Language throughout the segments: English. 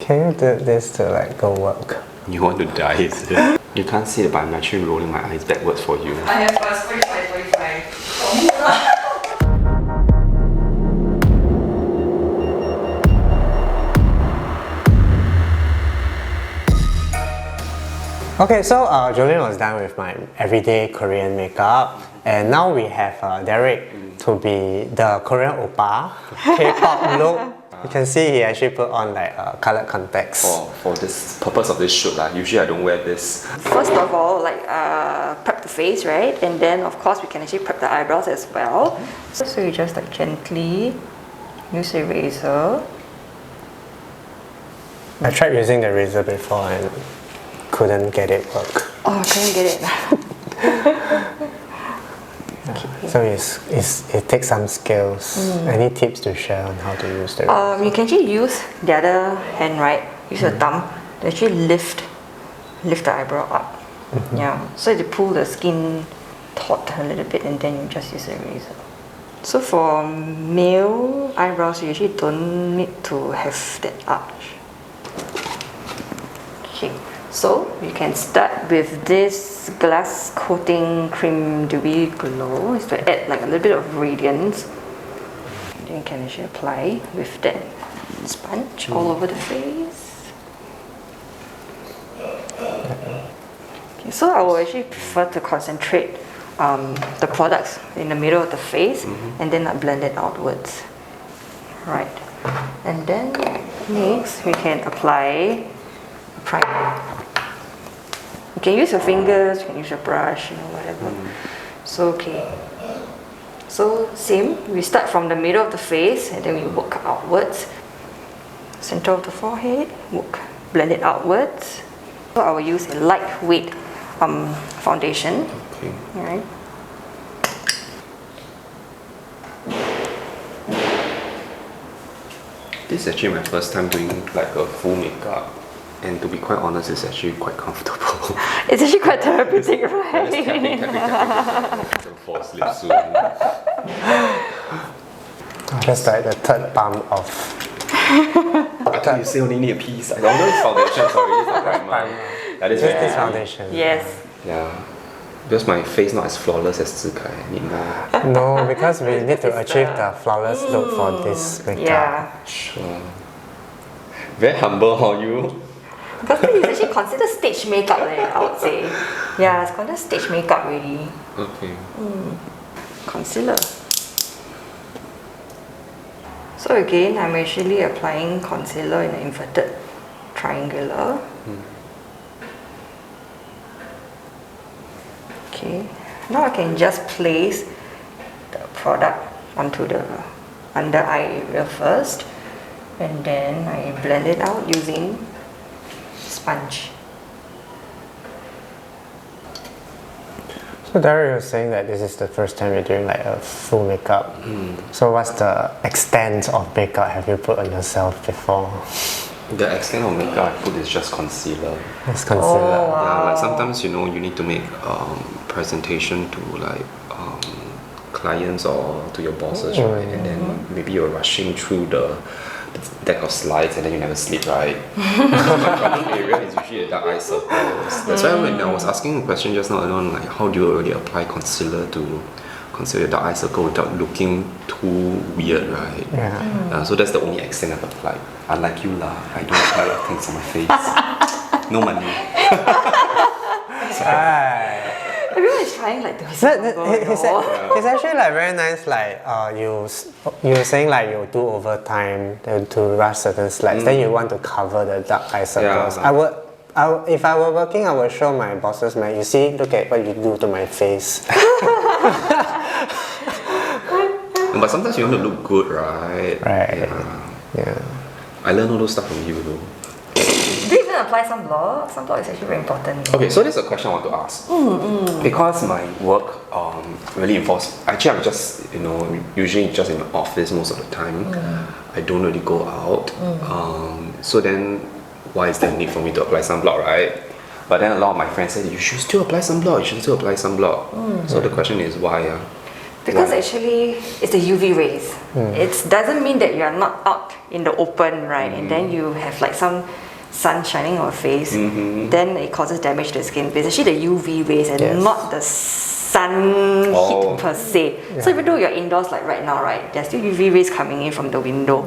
Can you do this to like go work? You want to die, is it? You can't see it, but I'm actually rolling my eyes backwards for you. I have 45. Okay, so Jolin was done with my everyday Korean makeup, and now we have Derrick to be the Korean oppa, K-pop look. You can see he actually put on like colored contacts. For this purpose of this shoot, usually I don't wear this. First of all, prep the face, right? And then of course we can actually prep the eyebrows as well. So you just like gently use a razor. I tried using the razor before and couldn't get it work. Oh, couldn't get it. Okay. So it takes some skills. Any tips to share on how to use the razor? You can actually use the other hand, right? Use your thumb to actually lift the eyebrow up. Yeah. So you pull the skin taut a little bit and then you just use a razor. So for male eyebrows, you usually don't need to have that arch. Okay. So you can start with this glass coating cream dewy glow. It's to add like a little bit of radiance. Then you can actually apply with that sponge all over the face. Okay, so I will actually prefer to concentrate the products in the middle of the face and then blend it outwards. Right. And then next we can apply primer. You can use your fingers, you can use your brush, whatever. So So same, we start from the middle of the face and then we work outwards. Center of the forehead, blend it outwards. So I will use a lightweight foundation. Okay. Alright. This is actually my first time doing like a full makeup. And to be quite honest, it's actually quite comfortable. It's actually quite therapeutic, right? I'm just tapping. Don't fall asleep soon. Just like the third palm off. I thought you say only need a piece. I don't know it's foundation, sorry, it's not primer. That is Just very this foundation. Yes. Yeah. Because my face not as flawless as Zikai. I need more. No, because we need to achieve the flawless look for this makeup. Yeah. Sure. Very humble, how you? Because it's actually considered stage makeup, I would say. Yeah, it's considered stage makeup really. Okay. Concealer. So again, I'm actually applying concealer in an inverted triangular. Okay. Now I can just place the product onto the under eye area first, and then I blend it out using sponge. So Derrick was saying that this is the first time you're doing like a full makeup. So what's the extent of makeup have you put on yourself before? The extent of makeup I put is just concealer. It's concealer. Oh, wow. Yeah, like sometimes you need to make presentation to like clients or to your bosses, right? And then maybe you're rushing through the deck of slides and then you never sleep, right? So my problem area is usually the dark eye circles. That's why when I was asking a question just now, like how do you already apply concealer to conceal the dark eye circle without looking too weird, right? Yeah. So that's the only extent I've applied. Unlike you lah, I don't apply a lot of things on my face. No money. Everyone is trying like to be so It's actually like very nice, like you saying like you do overtime to rush certain slides, then you want to cover the dark eye circles. Yeah. If I were working, I would show my bosses, man, you see, look at what you do to my face. But sometimes you want to look good, right? Right. Yeah. I learned all those stuff from you though. Do you even apply sunblock? Sunblock is actually very important. Okay, so there's a question I want to ask. Because my work really involves, actually I'm just, usually just in the office most of the time. I don't really go out. So then, why is there a need for me to apply sunblock, right? But then a lot of my friends said, you should still apply sunblock, So the question is why? Because Why? actually, it's the UV rays. It doesn't mean that you are not out in the open, right? And then you have like some sun shining on your face, then it causes damage to the skin. But it's actually the UV rays and Yes. not the sun heat per se. So even though you're indoors like right now, right, there's still UV rays coming in from the window.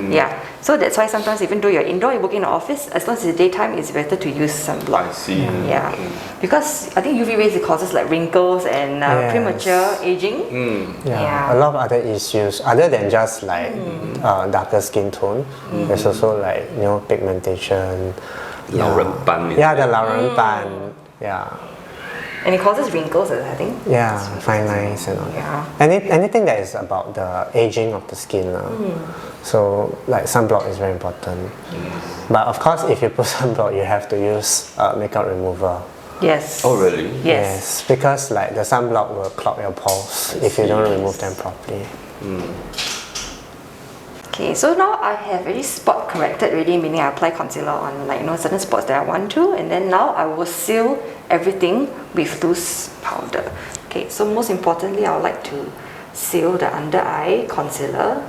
Yeah. So that's why sometimes even though you're indoor, you work in the office, as long as it's daytime, it's better to use sunblock. I see. Yeah, because I think UV rays it causes like wrinkles and premature aging. Yeah, a lot of other issues other than just like darker skin tone. There's also like pigmentation. 老人斑 Yeah, the 老人斑. Yeah. And it causes wrinkles, I think. Yeah, fine lines and all. Yeah. Anything that is about the aging of the skin. So like sunblock is very important. But of course, if you put sunblock, you have to use makeup remover. Yes. Oh, really? Yes. Because like the sunblock will clog your pores if you don't remove them properly. Okay, so now I have already spot corrected already, meaning I apply concealer on like certain spots that I want to, and then now I will seal everything with loose powder. Okay, so most importantly, I would like to seal the under eye concealer.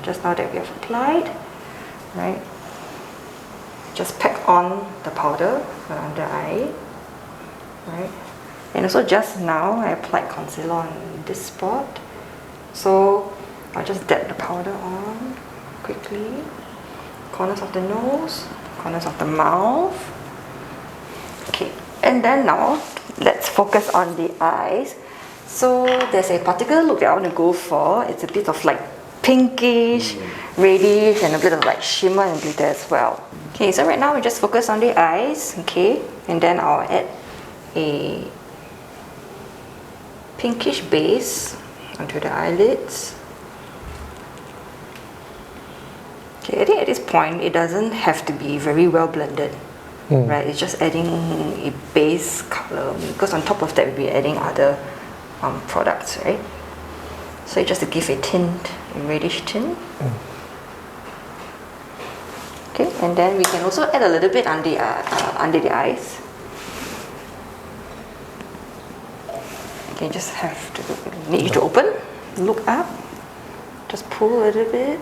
Just now that we have applied, right? Just pack on the powder for the under eye, right? And also just now I applied concealer on this spot, so I'll just dab the powder on quickly. Corners of the nose, corners of the mouth. Okay, and then now let's focus on the eyes. So there's a particular look that I want to go for. It's a bit of like pinkish, reddish, and a bit of like shimmer and glitter as well. Okay, so right now we just focus on the eyes, okay, and then I'll add a pinkish base onto the eyelids. Okay, I think at this point it doesn't have to be very well blended, right? It's just adding a base color because on top of that we'll be adding other products, right? So just to give a tint, a reddish tint. Okay, and then we can also add a little bit under the eyes. Okay, just need you to open, look up, just pull a little bit.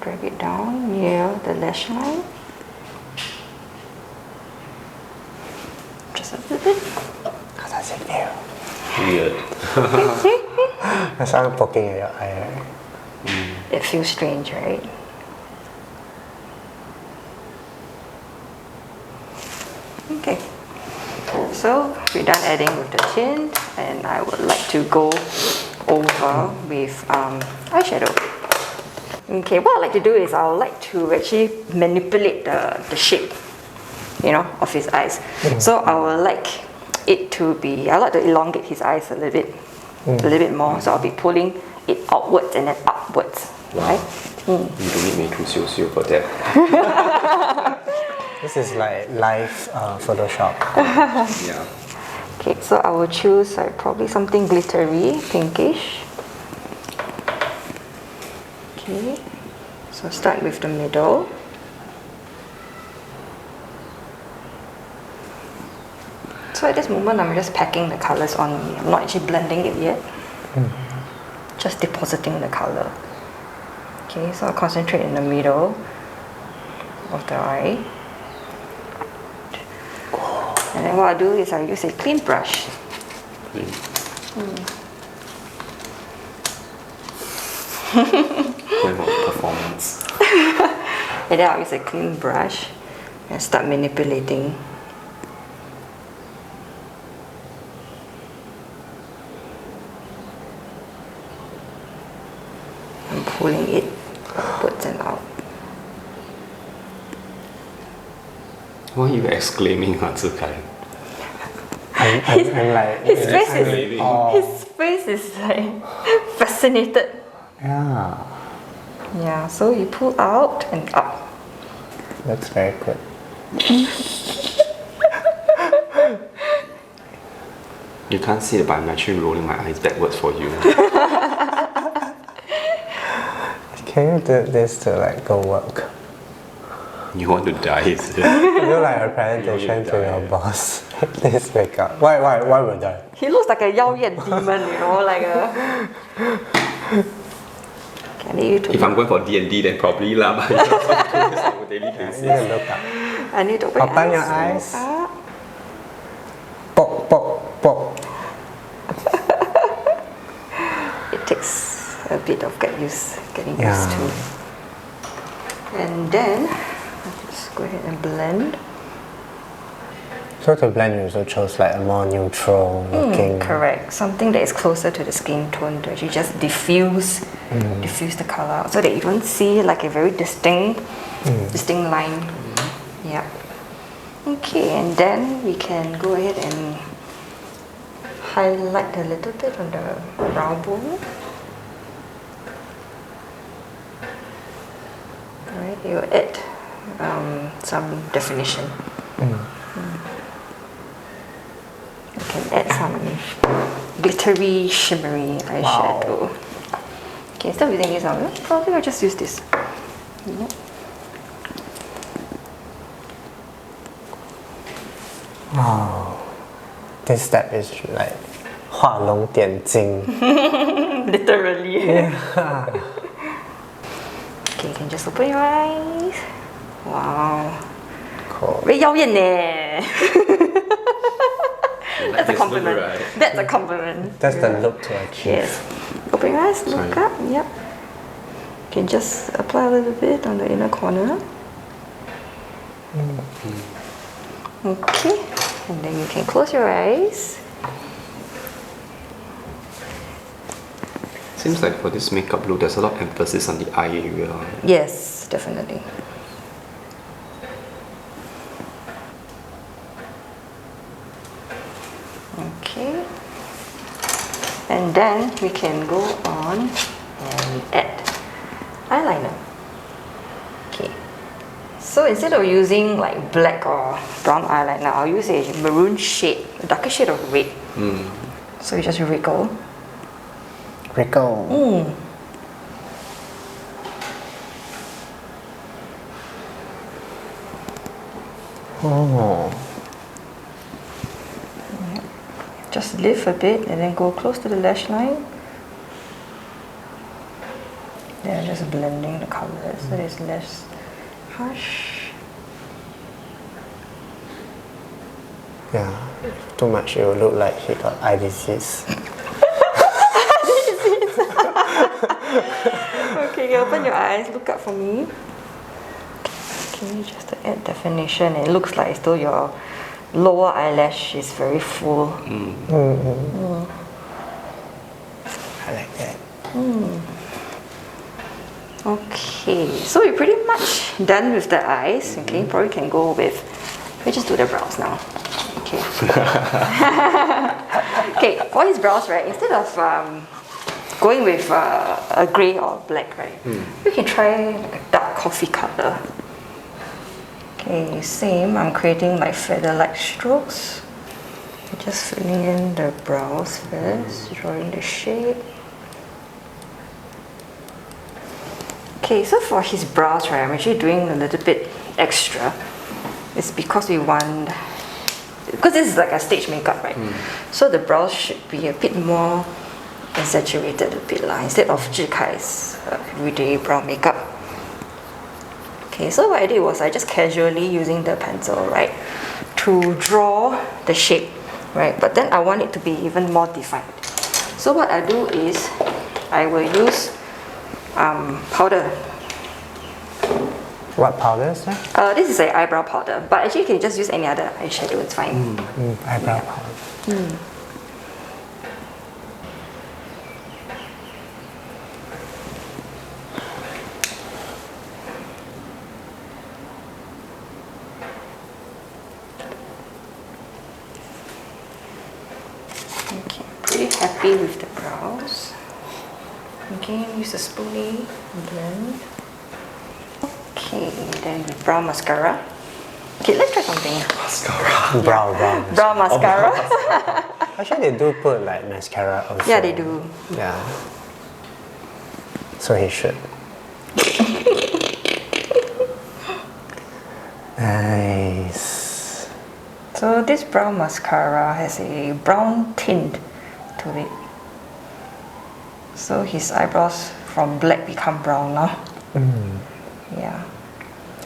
Drag it down near the lash line. Just a little bit. How does it feel? Weird. That's why I'm poking at your eye, right? It feels strange, right? Okay. So we're done adding with the tint, and I would like to go over with eyeshadow. Okay, what I like to do is I would like to actually manipulate the shape, of his eyes. So I would like it to be, I like to elongate his eyes a little bit more. So I'll be pulling it outwards and then upwards, right? You don't need me to siu for that. This is like live Photoshop. Yeah. Okay, so I will choose probably something glittery, pinkish. Okay, so start with the middle. So at this moment, I'm just packing the colors on me. I'm not actually blending it yet. Just depositing the color. Okay, so I'll concentrate in the middle of the eye. And then what I do is I use a clean brush. Going for performance. And then I'll use a clean brush and start manipulating. I'm pulling it upwards and out. Why are you exclaiming, Zikai? I'm like, His face is like fascinated. yeah, Yeah, so you pull out and up. that's very good. You can't see it, but I'm actually rolling my eyes backwards for you. Can you do this to like go work? You want to die, is it? You look like a presentation to your boss. This makeup. Why would I? He looks like a 妖艳 demon, you know, like a. Can I need you to? If I'm going for D&D, then probably lah. But you don't do this on a daily basis. You need to look up. I need to Open your eyes. Pop, pop, pop. It takes a bit of getting used Yeah. to. And then just go ahead and blend. So to blend, you also chose like a more neutral looking. Correct. Something that is closer to the skin tone to actually just diffuse the color out so that you don't see like a very distinct line. Yeah. Okay, and then we can go ahead and highlight a little bit on the brow bone. Alright, you add some definition. You can add some glittery, shimmery eyeshadow. Okay, instead of using this one, probably I'll just use this. Yep. Wow. This step is like 画龙点睛. Literally. Yeah. Okay, you can just open your eyes. Wow. Cool. Very 妖艳呢. That's a This look, compliment. right? That's a compliment. That's the look to achieve. Yes. Open your eyes, look Sorry. up. Yep. You can just apply a little bit on the inner corner. Okay. And then you can close your eyes. Seems like for this makeup look, there's a lot of emphasis on the eye area. Yes, definitely. Okay. And then we can go on and add eyeliner. Okay. So instead of using like black or brown eyeliner, I'll use a maroon shade, a darker shade of red. So you just wriggle. Wrinkle. Oh. Just lift a bit and then go close to the lash line. Then just blending the colors so it's less harsh. Yeah. Too much, it will look like he got eye disease. Okay, open your eyes, look up for me. Okay, just to add definition, it looks like as though your lower eyelash is very full. I like that. Okay, so we're pretty much done with the eyes. Okay, probably can go with, we just do the brows now. Okay. Okay, for his brows, right, instead of going with a grey or black, right, we can try like a dark coffee color. Okay, same, I'm creating like feather-like strokes. Just filling in the brows first, drawing the shape. Okay, so for his brows, right, I'm actually doing a little bit extra. It's because we want, because this is like a stage makeup, right? So the brows should be a bit more exaggerated a bit lah, instead of Kai's everyday brow makeup. Okay, so what I did was I just casually using the pencil, right, to draw the shape, right? But then I want it to be even more defined. So what I do is I will use powder. What powder is that? This is an eyebrow powder, but actually you can just use any other eyeshadow, it's fine. Eyebrow powder. Okay, pretty happy with the brows. Again, use a spoolie and blend. Okay, then with brow mascara. Okay, let's try something. Mascara. Brow. Brow mascara. Actually, they do put like mascara also. Yeah, they do. Yeah. So he should. Nice. So this brown mascara has a brown tint to it. So his eyebrows from black become brown now. Yeah.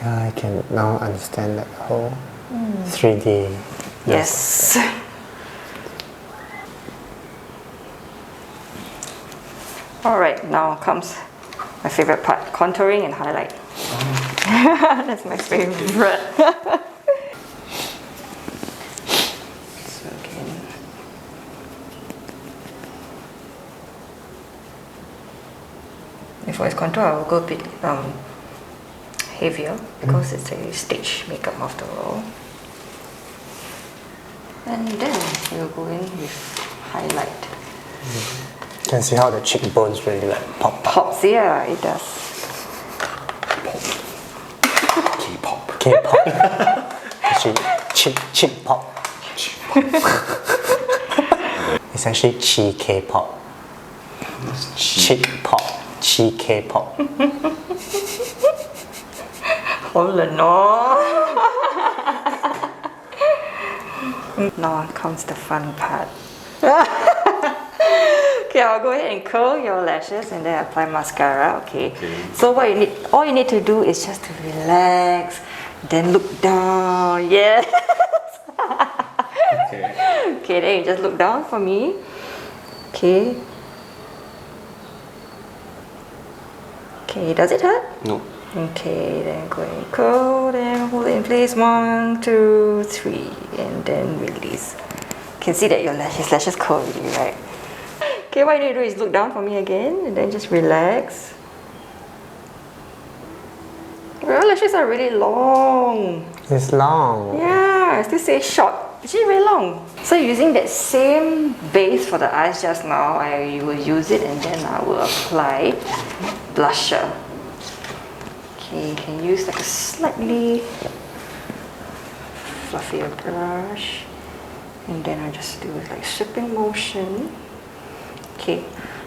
I can now understand that whole 3D. Yes. Alright, now comes my favorite part, contouring and highlight. That's my favorite. So again. For his contour, I will go a bit heavier because it's a stage makeup after all. And then we'll go in with highlight. You can see how the cheekbones really like pop up. Pops, yeah, it does. K-pop. K-pop. Actually, cheek pop. It's actually chi K-pop. Cheek pop. Chi K-pop. Hold on, no. Now comes the fun part. Okay, I'll go ahead and curl your lashes and then apply mascara. Okay. So what you need, all you need to do is just to relax, then look down. Yes. Okay, then you just look down for me. Okay. Okay, does it hurt? No. Okay, then go and curl, then hold it in place. 1, 2, 3, and then release. You can see that your lashes curl really, right? Okay, what you need to do is look down for me again, and then just relax. Your lashes are really long. It's long. Yeah, I still say short. Actually very long. So using that same base for the eyes just now, I will use it and then I will apply blusher. Okay, you can use like a slightly fluffier brush. And then I just do like sweeping motion. Okay,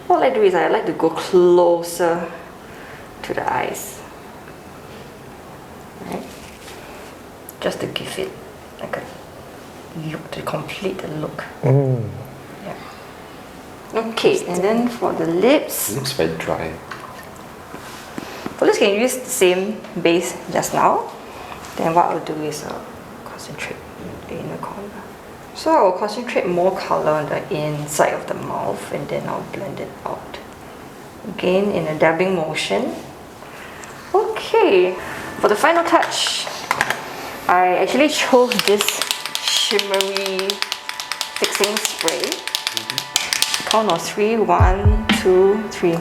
what I do is I like to go closer to the eyes. Right? Just to give it like a look, to complete the look. Yeah. Okay, and then for the lips. It looks very dry. For lips, can use the same base just now. Then what I'll do is concentrate the inner corner. So I will concentrate more color on the inside of the mouth and then I'll blend it out. Again, in a dabbing motion. Okay, for the final touch, I actually chose this shimmery fixing spray. Count of 3, 1, 2, 3.